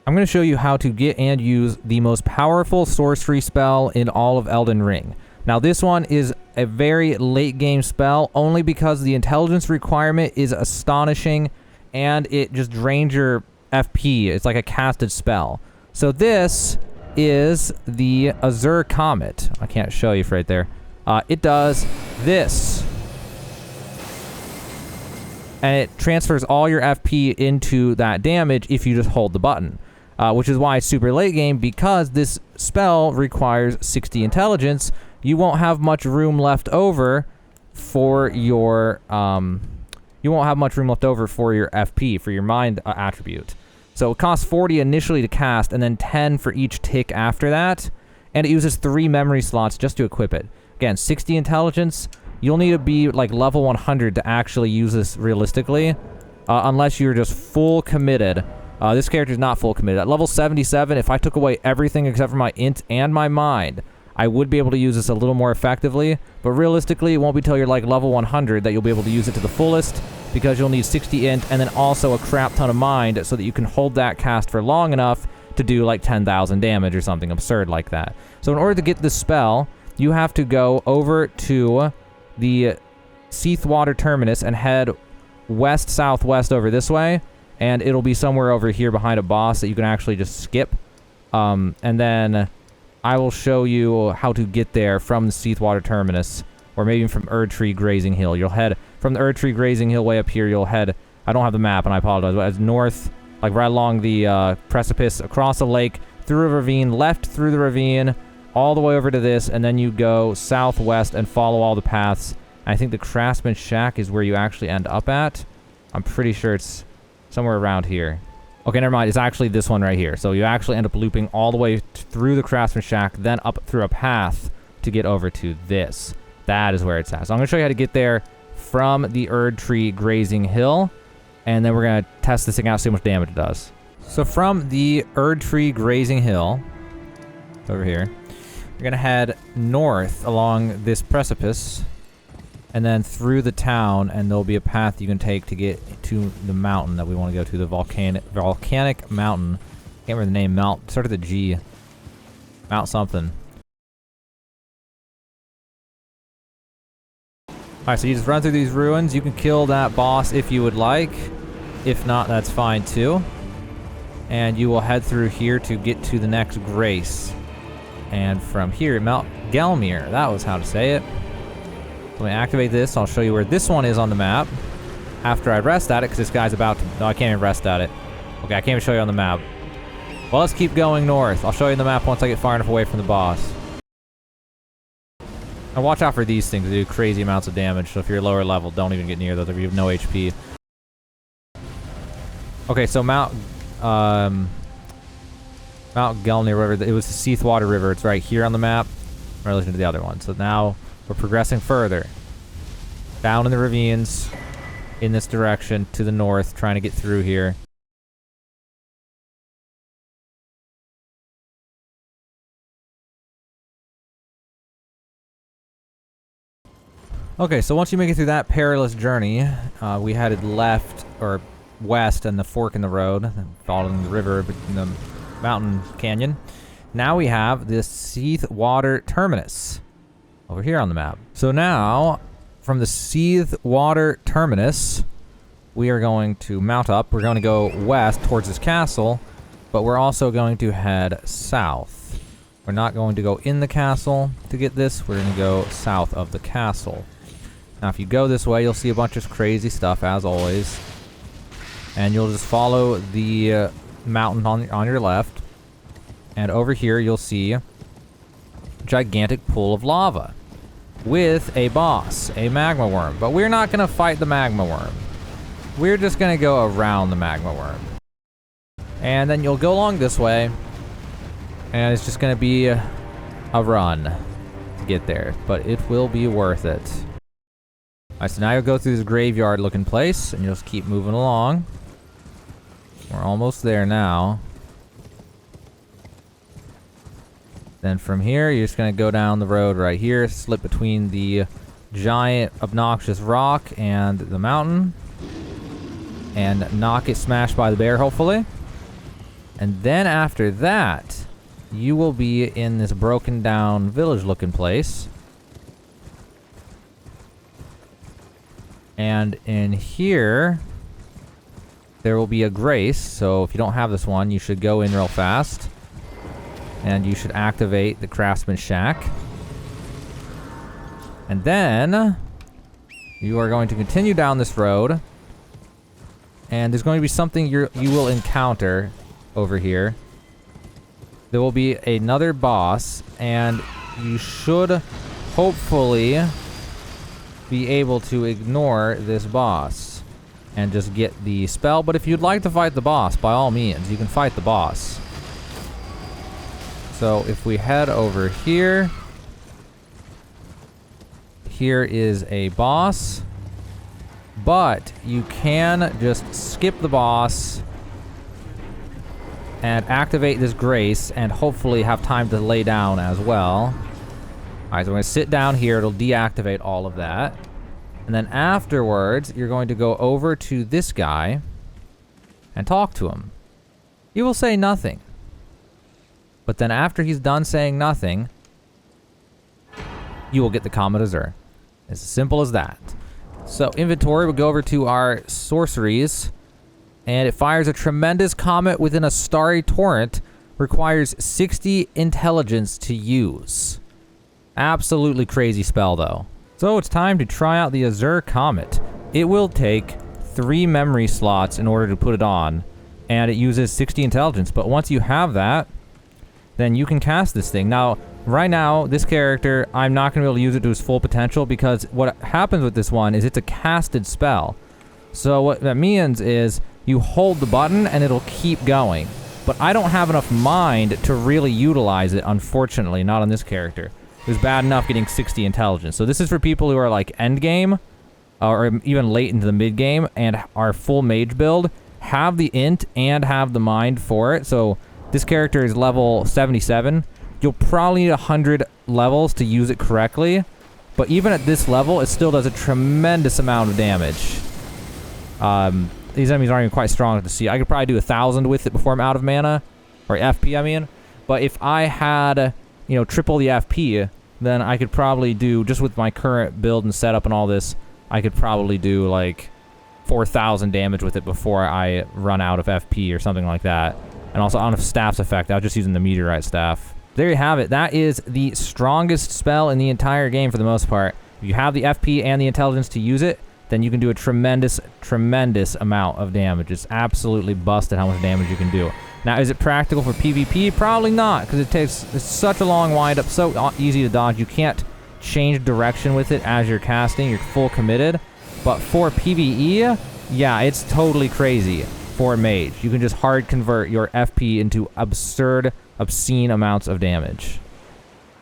I'm going to show you how to get and use the most powerful sorcery spell in all of Elden Ring. Now this one is a very late game spell only because the intelligence requirement is astonishing and it just drains your FP. It's like a casted spell. So this is the Azur Comet. I can't show you right there. It does this. And it transfers all your FP into that damage if you just hold the button. Which is why it's super late game, because this spell requires 60 intelligence. You won't have much room left over for your FP, for your mind attribute. So it costs 40 initially to cast, and then 10 for each tick after that. And it uses 3 memory slots just to equip it. Again, 60 intelligence. You'll need to be like level 100 to actually use this realistically, unless you're just full committed. This character is not full committed. At level 77, if I took away everything except for my int and my mind, I would be able to use this a little more effectively. But realistically, it won't be till you're like level 100 that you'll be able to use it to the fullest, because you'll need 60 int and then also a crap ton of mind so that you can hold that cast for long enough to do like 10,000 damage or something absurd like that. So in order to get this spell, you have to go over to the Seathwater Terminus and head west-southwest over this way. And it'll be somewhere over here behind a boss that you can actually just skip. And then I will show you how to get there from the Seathwater Terminus, or maybe from Erdtree Grazing Hill. You'll head from the Erdtree Grazing Hill way up here. You'll head, I don't have the map and I apologize, but it's north, like right along the precipice, across a lake, through a ravine, left through the ravine, all the way over to this, and then you go southwest and follow all the paths. And I think the Craftsman Shack is where you actually end up at. I'm pretty sure it's somewhere around here. Okay, never mind. It's actually this one right here. So you actually end up looping all the way through the Craftsman Shack, then up through a path to get over to this. That is where it's at. So I'm going to show you how to get there from the Erdtree Grazing Hill, and then we're going to test this thing out, see how much damage it does. So from the Erdtree Grazing Hill, over here, you're going to head north along this precipice, and then through the town, and there'll be a path you can take to get to the mountain that we want to go to, the volcanic mountain. Can't remember the name. Mount, start with a G. Mount something. Alright, so you just run through these ruins. You can kill that boss if you would like. If not, that's fine too. And you will head through here to get to the next Grace. And from here, Mount Gelmir. That was how to say it. Let me activate this. I'll show you where this one is on the map after I rest at it, because this guy's about to... No, I can't even rest at it. Okay, I can't even show you on the map. Well, let's keep going north. I'll show you the map once I get far enough away from the boss. And watch out for these things. They do crazy amounts of damage, so if you're lower level, don't even get near those if you have no HP. Okay, so Mount Gelmir River, it was the Seathwater River. It's right here on the map in relation to the other one. So now we're progressing further down in the ravines in this direction to the north, trying to get through here. Okay, so once you make it through that perilous journey, we headed left or west and the fork in the road, following the river in the mountain canyon. Now we have this Seathwater Terminus over here on the map. So now, from the Seathwater Terminus, we are going to mount up. We're going to go west towards this castle, but we're also going to head south. We're not going to go in the castle to get this. We're going to go south of the castle. Now, if you go this way, you'll see a bunch of crazy stuff, as always. And you'll just follow the mountain on your left. And over here, you'll see a gigantic pool of lava with a boss, a magma worm. But we're not going to fight the magma worm. We're just going to go around the magma worm. And then you'll go along this way. And it's just going to be a run to get there. But it will be worth it. Alright, so now you'll go through this graveyard looking place. And you'll just keep moving along. We're almost there now. Then from here, you're just going to go down the road right here, slip between the giant obnoxious rock and the mountain, and knock it smashed by the bear, hopefully. And then after that, you will be in this broken down village looking place. And in here, there will be a grace. So if you don't have this one, you should go in real fast. And you should activate the craftsman shack. And then you are going to continue down this road. And there's going to be something you will encounter over here. There will be another boss, and you should hopefully be able to ignore this boss and just get the spell. But if you'd like to fight the boss, by all means, you can fight the boss. So if we head over here, here is a boss, but you can just skip the boss and activate this grace and hopefully have time to lay down as well. Alright, so we're going to sit down here. It'll deactivate all of that. And then afterwards, you're going to go over to this guy and talk to him. He will say nothing. But then after he's done saying nothing, you will get the Comet Azur. It's as simple as that. So inventory, we'll go over to our sorceries. And it fires a tremendous comet within a starry torrent. Requires 60 intelligence to use. Absolutely crazy spell, though. So it's time to try out the Azur Comet. It will take 3 memory slots in order to put it on. And it uses 60 intelligence. But once you have that, then you can cast this thing. Now, right now, this character, I'm not going to be able to use it to its full potential because what happens with this one is it's a casted spell. So what that means is you hold the button and it'll keep going. But I don't have enough mind to really utilize it, unfortunately, not on this character. It was bad enough getting 60 intelligence. So this is for people who are like end game or even late into the mid game and are full mage build, have the int and have the mind for it. So this character is level 77. You'll probably need 100 levels to use it correctly. But even at this level, it still does a tremendous amount of damage. These enemies aren't even quite strong enough to see. I could probably do 1,000 with it before I'm out of mana. Or FP, I mean. But if I had, you know, triple the FP, then I could probably do, just with my current build and setup and all this, I could probably do like 4,000 damage with it before I run out of FP or something like that. And also on a staff's effect, I was just using the meteorite staff. There you have it. That is the strongest spell in the entire game for the most part. If you have the FP and the intelligence to use it, then you can do a tremendous, tremendous amount of damage. It's absolutely busted how much damage you can do. Now, is it practical for PvP? Probably not, because it's such a long windup, so easy to dodge. You can't change direction with it as you're casting. You're full committed. But for PvE, yeah, it's totally crazy for mage. You can just hard convert your FP into absurd, obscene amounts of damage.